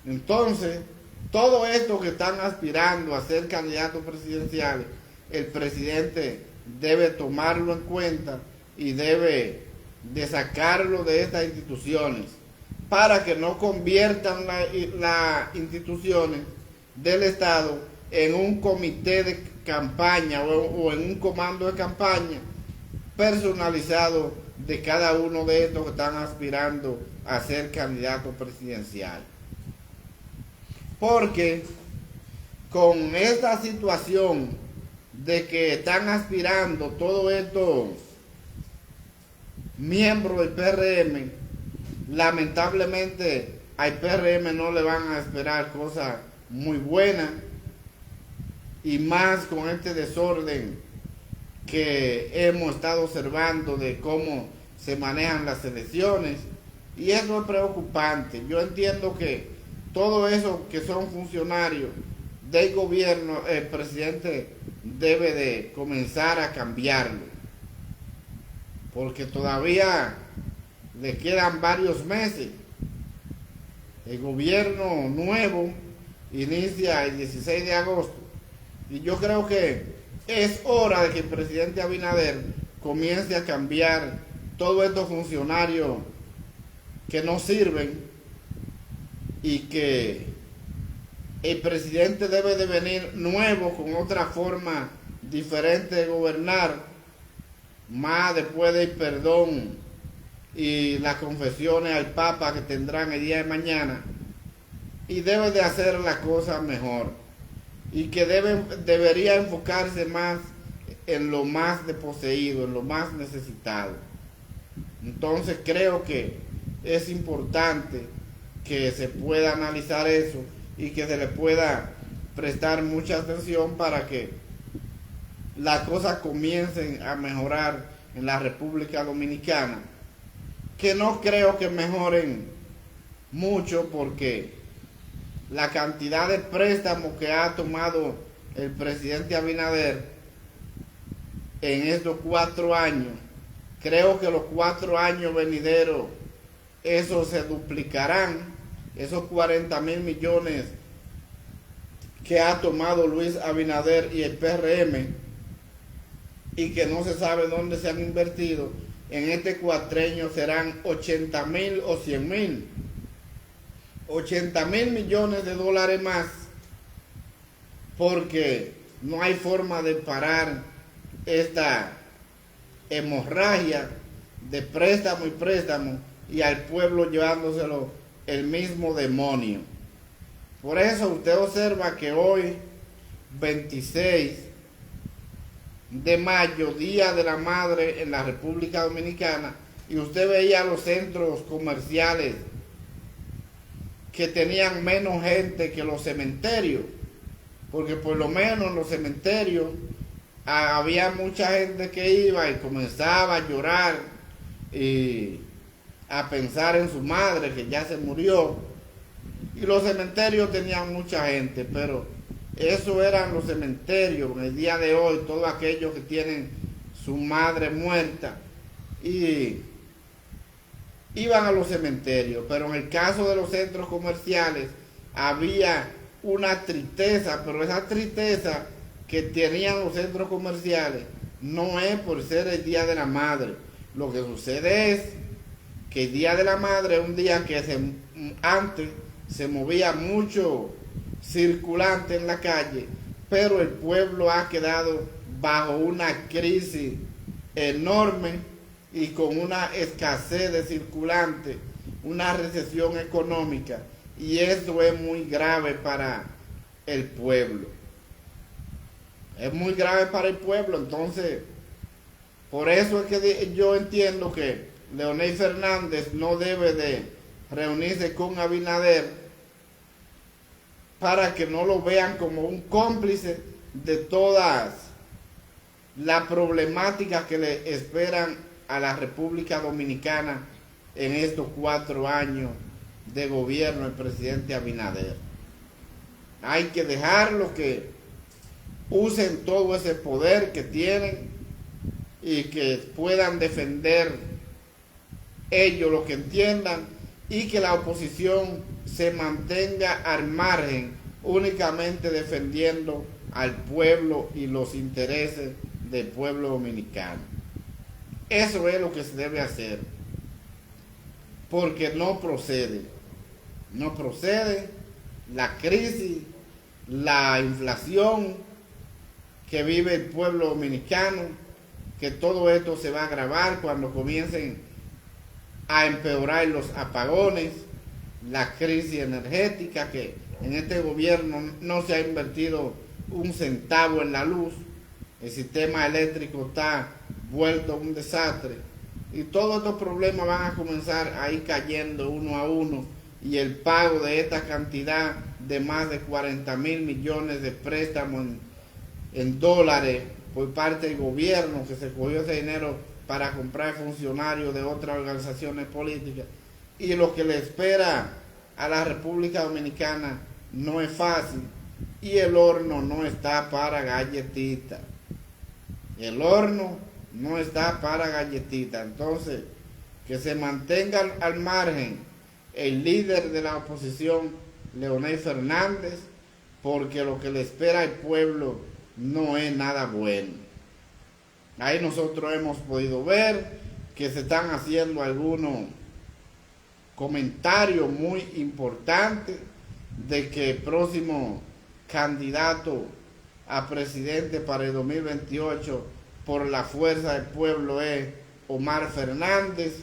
Entonces, todo esto que están aspirando a ser candidatos presidenciales, el presidente debe tomarlo en cuenta y debe de sacarlo de estas instituciones, para que no conviertan las instituciones del Estado en un comité de campaña o en un comando de campaña personalizado de cada uno de estos que están aspirando a ser candidato presidencial. Porque con esta situación de que están aspirando todos estos miembros del PRM, lamentablemente al PRM no le van a esperar cosas muy buenas, y más con este desorden que hemos estado observando de cómo se manejan las elecciones, y eso es preocupante. Yo entiendo que todo eso que son funcionarios del gobierno, el presidente debe de comenzar a cambiarlo, porque todavía le quedan varios meses. El gobierno nuevo inicia el 16 de agosto y yo creo que es hora de que el presidente Abinader comience a cambiar todos estos funcionarios que no sirven, y que el presidente debe de venir nuevo con otra forma diferente de gobernar, más después del perdón y las confesiones al Papa que tendrán el día de mañana, y debe de hacer las cosas mejor, y que debería enfocarse más en lo más desposeído, en lo más necesitado. Entonces creo que es importante que se pueda analizar eso y que se le pueda prestar mucha atención para que las cosas comiencen a mejorar en la República Dominicana, que no creo que mejoren mucho, porque la cantidad de préstamos que ha tomado el presidente Abinader en estos 4 años, creo que los 4 años venideros, eso se duplicarán, esos 40,000 millones que ha tomado Luis Abinader y el PRM, y que no se sabe dónde se han invertido, en este cuatrenio serán 80,000 o 100,000. 80,000 millones de dólares más, porque no hay forma de parar esta hemorragia de préstamo y préstamo, y al pueblo llevándoselo el mismo demonio. Por eso usted observa que hoy, 26 de mayo, Día de la Madre en la República Dominicana, y usted veía los centros comerciales que tenían menos gente que los cementerios, porque por lo menos en los cementerios había mucha gente que iba y comenzaba a llorar y a pensar en su madre que ya se murió, y los cementerios tenían mucha gente, pero eso eran los cementerios. En el día de hoy, todos aquellos que tienen su madre muerta y iban a los cementerios, pero en el caso de los centros comerciales había una tristeza, pero esa tristeza que tenían los centros comerciales no es por ser el Día de la Madre. Lo que sucede es que el Día de la Madre es un día que antes se movía mucho circulante en la calle, pero el pueblo ha quedado bajo una crisis enorme y con una escasez de circulante, una recesión económica, y eso es muy grave para el pueblo. Es muy grave para el pueblo. Entonces, por eso es que yo entiendo que Leonel Fernández no debe de reunirse con Abinader, para que no lo vean como un cómplice de todas las problemáticas que le esperan a la República Dominicana en estos 4 años de gobierno del presidente Abinader. Hay que dejarlo que usen todo ese poder que tienen y que puedan defender ellos lo que entiendan, y que la oposición se mantenga al margen, únicamente defendiendo al pueblo y los intereses del pueblo dominicano. Eso es lo que se debe hacer, porque no procede la crisis, la inflación que vive el pueblo dominicano, que todo esto se va a agravar cuando comiencen a empeorar los apagones, la crisis energética, que en este gobierno no se ha invertido un centavo en la luz. El sistema eléctrico está vuelto un desastre. Y todos estos problemas van a comenzar a ir cayendo uno a uno. Y el pago de esta cantidad de más de 40.000 millones de préstamos en dólares por parte del gobierno, que se cogió ese dinero para comprar funcionarios de otras organizaciones políticas. Y lo que le espera a la República Dominicana no es fácil. Y el horno no está para galletitas. El horno no está para galletitas. Entonces, que se mantenga al margen el líder de la oposición, Leonel Fernández, porque lo que le espera al pueblo no es nada bueno. Ahí nosotros hemos podido ver que se están haciendo algunos comentarios muy importantes de que el próximo candidato a presidente para el 2028 por la fuerza del pueblo es Omar Fernández,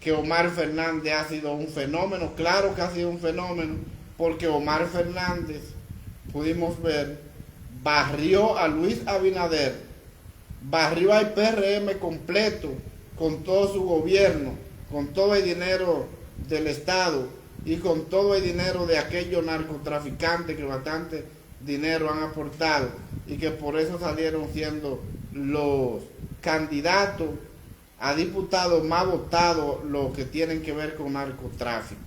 que Omar Fernández ha sido un fenómeno. Claro que ha sido un fenómeno, porque Omar Fernández, pudimos ver, barrió a Luis Abinader, barrió al PRM completo, con todo su gobierno, con todo el dinero del Estado y con todo el dinero de aquellos narcotraficantes que bastante dinero han aportado y que por eso salieron siendo los candidatos a diputados más votados, los que tienen que ver con narcotráfico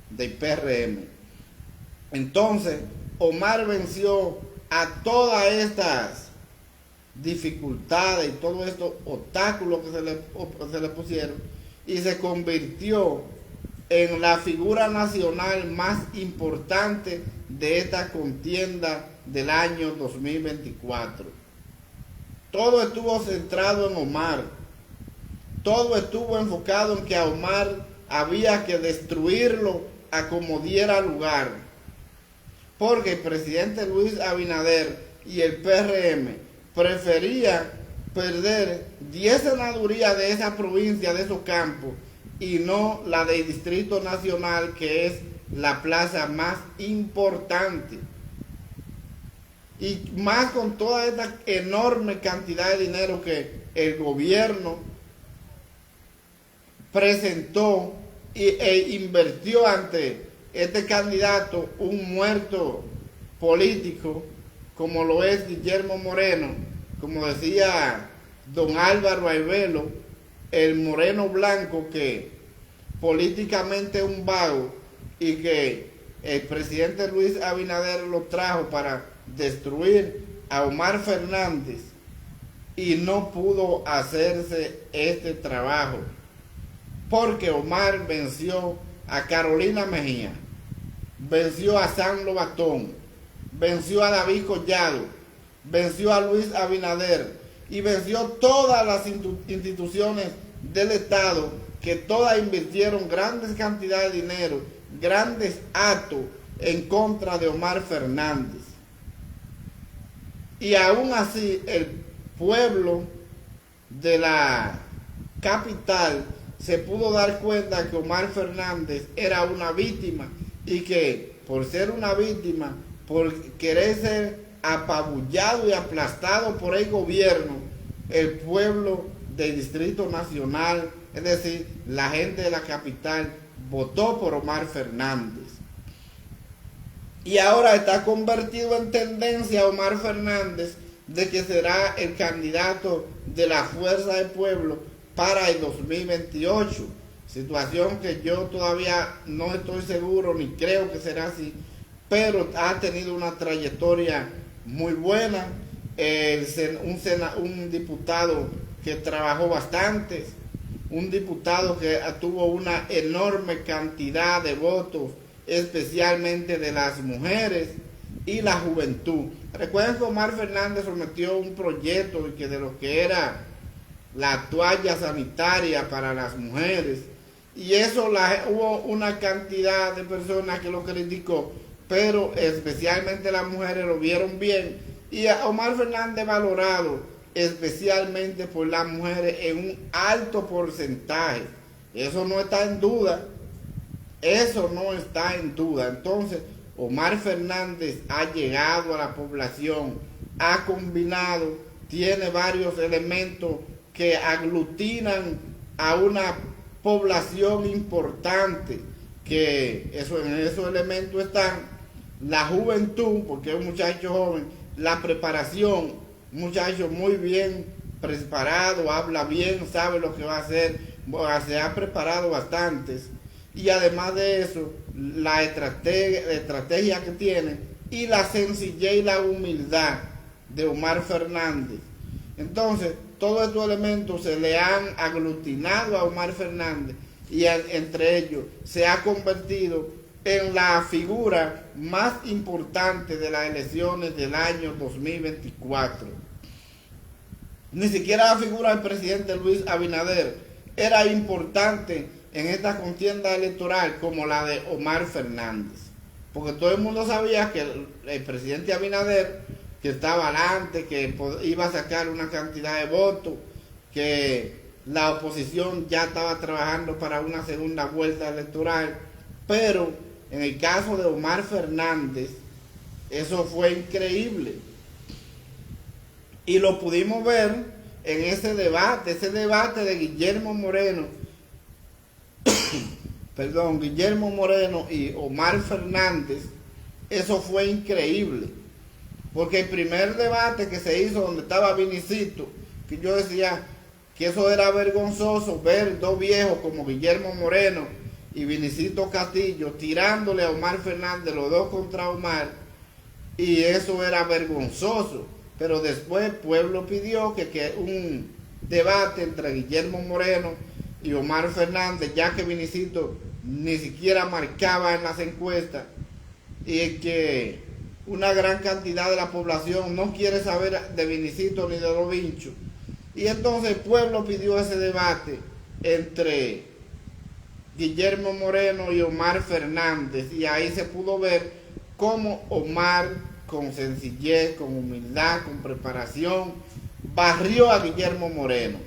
del PRM. Entonces, Omar venció a todas estas dificultades y todos estos obstáculos que se le pusieron y se convirtió en la figura nacional más importante de esta contienda del año 2024. Todo estuvo centrado en Omar. Todo estuvo enfocado en que a Omar había que destruirlo a como diera lugar. Porque el presidente Luis Abinader y el PRM preferían perder 10 senadurías de esa provincia, de esos campos, y no la del Distrito Nacional, que es la plaza más importante. Y más con toda esta enorme cantidad de dinero que el gobierno presentó e invirtió ante este candidato, un muerto político, como lo es Guillermo Moreno, como decía don Álvaro Aivelo, el moreno blanco que políticamente es un vago y que el presidente Luis Abinader lo trajo para destruir a Omar Fernández y no pudo hacerse este trabajo porque Omar venció a Carolina Mejía, venció a San Lobatón, venció a David Collado, venció a Luis Abinader y venció todas las instituciones del Estado, que todas invirtieron grandes cantidades de dinero, grandes actos en contra de Omar Fernández. Y aún así el pueblo de la capital se pudo dar cuenta que Omar Fernández era una víctima y que por ser una víctima, por querer ser apabullado y aplastado por el gobierno, el pueblo del Distrito Nacional, es decir, la gente de la capital, votó por Omar Fernández. Y ahora está convertido en tendencia Omar Fernández de que será el candidato de la Fuerza del Pueblo para el 2028. Situación que yo todavía no estoy seguro ni creo que será así, pero ha tenido una trayectoria muy buena. Un diputado que trabajó bastante, un diputado que tuvo una enorme cantidad de votos, especialmente de las mujeres y la juventud. Recuerden que Omar Fernández sometió un proyecto que de lo que era la toalla sanitaria para las mujeres, y eso hubo una cantidad de personas que lo criticó, pero especialmente las mujeres lo vieron bien, y a Omar Fernández valorado especialmente por las mujeres en un alto porcentaje. Eso no está en duda. Eso no está en duda. Entonces, Omar Fernández ha llegado a la población, ha combinado, tiene varios elementos que aglutinan a una población importante, que en esos elementos están la juventud, porque es un muchacho joven, la preparación, un muchacho muy bien preparado, habla bien, sabe lo que va a hacer, se ha preparado bastantes, y además de eso, la estrategia que tiene y la sencillez y la humildad de Omar Fernández. Entonces, todos estos elementos se le han aglutinado a Omar Fernández y entre ellos se ha convertido en la figura más importante de las elecciones del año 2024. Ni siquiera la figura del presidente Luis Abinader era importante en esta contienda electoral como la de Omar Fernández, porque todo el mundo sabía que el presidente Abinader, que estaba adelante, que iba a sacar una cantidad de votos, que la oposición ya estaba trabajando para una segunda vuelta electoral, pero en el caso de Omar Fernández, eso fue increíble. Y lo pudimos ver en ese debate de Guillermo Moreno, Guillermo Moreno y Omar Fernández. Eso fue increíble, porque el primer debate que se hizo donde estaba Vinicito, que yo decía que eso era vergonzoso, ver dos viejos como Guillermo Moreno y Vinicito Castillo tirándole a Omar Fernández, los dos contra Omar, y eso era vergonzoso. Pero después el pueblo pidió que un debate entre Guillermo Moreno y Omar Fernández, ya que Vinicito ni siquiera marcaba en las encuestas y que una gran cantidad de la población no quiere saber de Vinicito ni de los vinchos. Y entonces el pueblo pidió ese debate entre Guillermo Moreno y Omar Fernández, y ahí se pudo ver cómo Omar, con sencillez, con humildad, con preparación, barrió a Guillermo Moreno.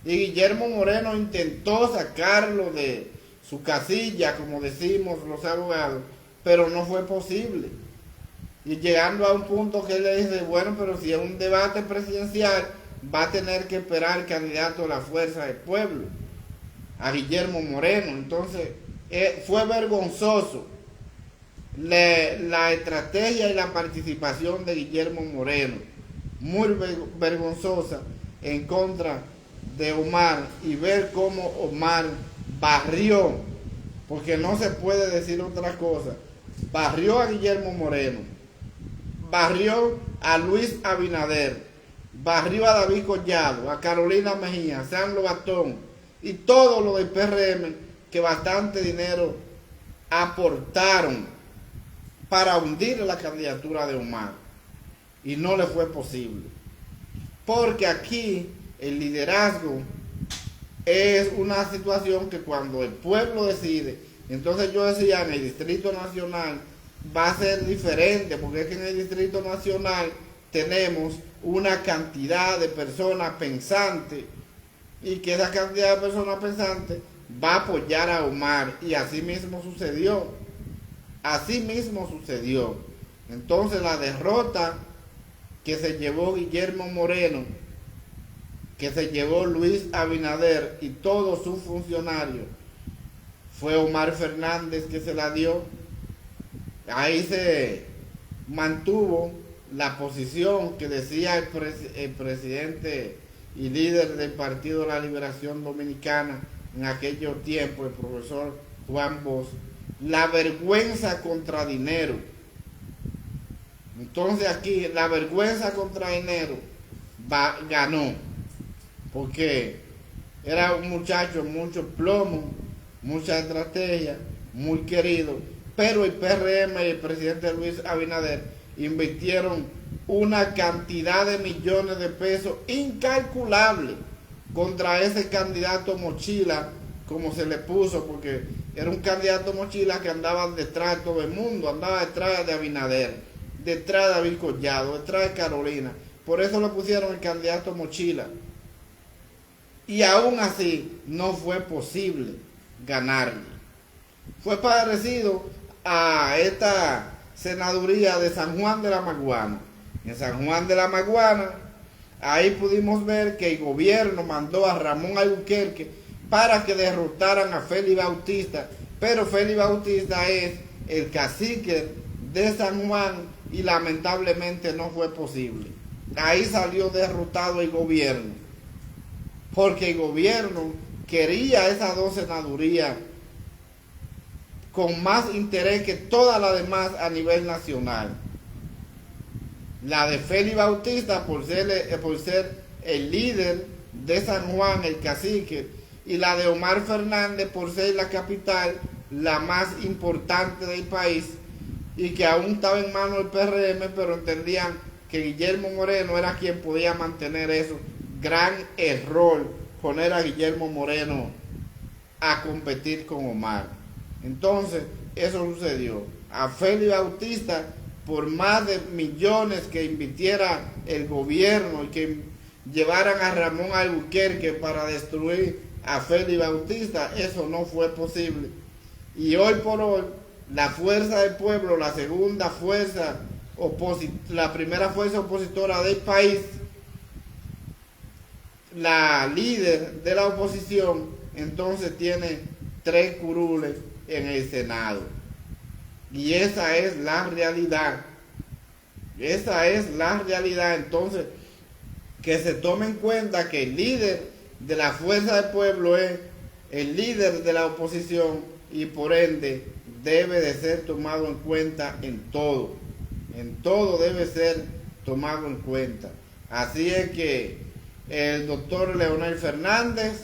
Y Guillermo Moreno intentó sacarlo de su casilla, como decimos los abogados, pero no fue posible. Y llegando a un punto que él le dice, bueno, pero si es un debate presidencial, va a tener que esperar el candidato de la fuerza del pueblo, a Guillermo Moreno. Entonces, fue vergonzoso la estrategia y la participación de Guillermo Moreno, muy vergonzosa en contra de Omar, y ver cómo Omar barrió, porque no se puede decir otra cosa, barrió a Guillermo Moreno, barrió a Luis Abinader, barrió a David Collado, a Carolina Mejía, a San Lobatón y todo lo del PRM, que bastante dinero aportaron para hundir la candidatura de Omar, y no le fue posible, porque aquí el liderazgo es una situación que cuando el pueblo decide, entonces yo decía, en el Distrito Nacional va a ser diferente, porque es que en el Distrito Nacional tenemos una cantidad de personas pensantes, y que esa cantidad de personas pensantes va a apoyar a Omar, y así mismo sucedió. Así mismo sucedió. Entonces la derrota que se llevó Guillermo Moreno, que se llevó Luis Abinader y todos sus funcionarios, fue Omar Fernández que se la dio. Ahí se mantuvo la posición que decía el presidente y líder del Partido de la Liberación Dominicana en aquellos tiempos, el profesor Juan Bosch: la vergüenza contra dinero. Entonces aquí la vergüenza contra dinero ganó, porque era un muchacho mucho plomo, mucha estrategia, muy querido, pero el PRM y el presidente Luis Abinader invirtieron una cantidad de millones de pesos incalculable contra ese candidato mochila, como se le puso, porque era un candidato mochila que andaba detrás de todo el mundo, andaba detrás de Abinader, detrás de David Collado, detrás de Carolina. Por eso le pusieron el candidato mochila. Y aún así no fue posible ganarle. Fue parecido a esta senaduría de San Juan de la Maguana. En San Juan de la Maguana, ahí pudimos ver que el gobierno mandó a Ramón Albuquerque para que derrotaran a Félix Bautista, pero Félix Bautista es el cacique de San Juan y lamentablemente no fue posible. Ahí salió derrotado el gobierno, porque el gobierno quería esas dos senadurías con más interés que todas las demás a nivel nacional. La de Félix Bautista por ser el líder de San Juan, el cacique, y la de Omar Fernández por ser la capital, la más importante del país, y que aún estaba en manos del PRM, pero entendían que Guillermo Moreno era quien podía mantener eso. Gran error poner a Guillermo Moreno a competir con Omar. Entonces, eso sucedió. A Félix Bautista, por más de millones que invirtiera el gobierno y que llevaran a Ramón Albuquerque para destruir a Félix Bautista, eso no fue posible. Y hoy por hoy, la Fuerza del Pueblo, la segunda fuerza, la primera fuerza opositora del país, la líder de la oposición, entonces tiene 3 curules en el Senado. Y esa es la realidad. Esa es la realidad. Entonces, que se tome en cuenta que el líder de la Fuerza del Pueblo es el líder de la oposición y por ende debe de ser tomado en cuenta en todo. En todo debe ser tomado en cuenta. Así es que el doctor Leonel Fernández,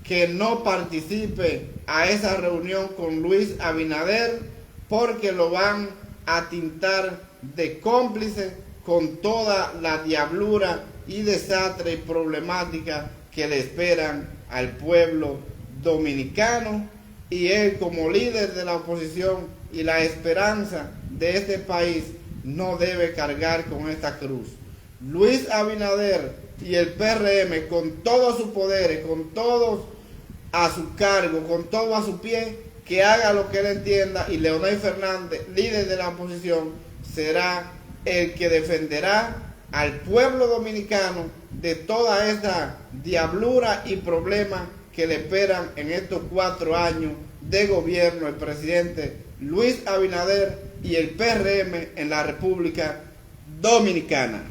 que no participe a esa reunión con Luis Abinader, porque lo van a tintar de cómplice con toda la diablura y desastre y problemática que le esperan al pueblo dominicano, y él como líder de la oposición y la esperanza de este país no debe cargar con esta cruz. Luis Abinader y el PRM, con todos sus poderes, con todos a su cargo, con todo a su pie, que haga lo que él entienda, y Leonel Fernández, líder de la oposición, será el que defenderá al pueblo dominicano de toda esta diablura y problemas que le esperan en estos 4 años de gobierno del presidente Luis Abinader y el PRM en la República Dominicana.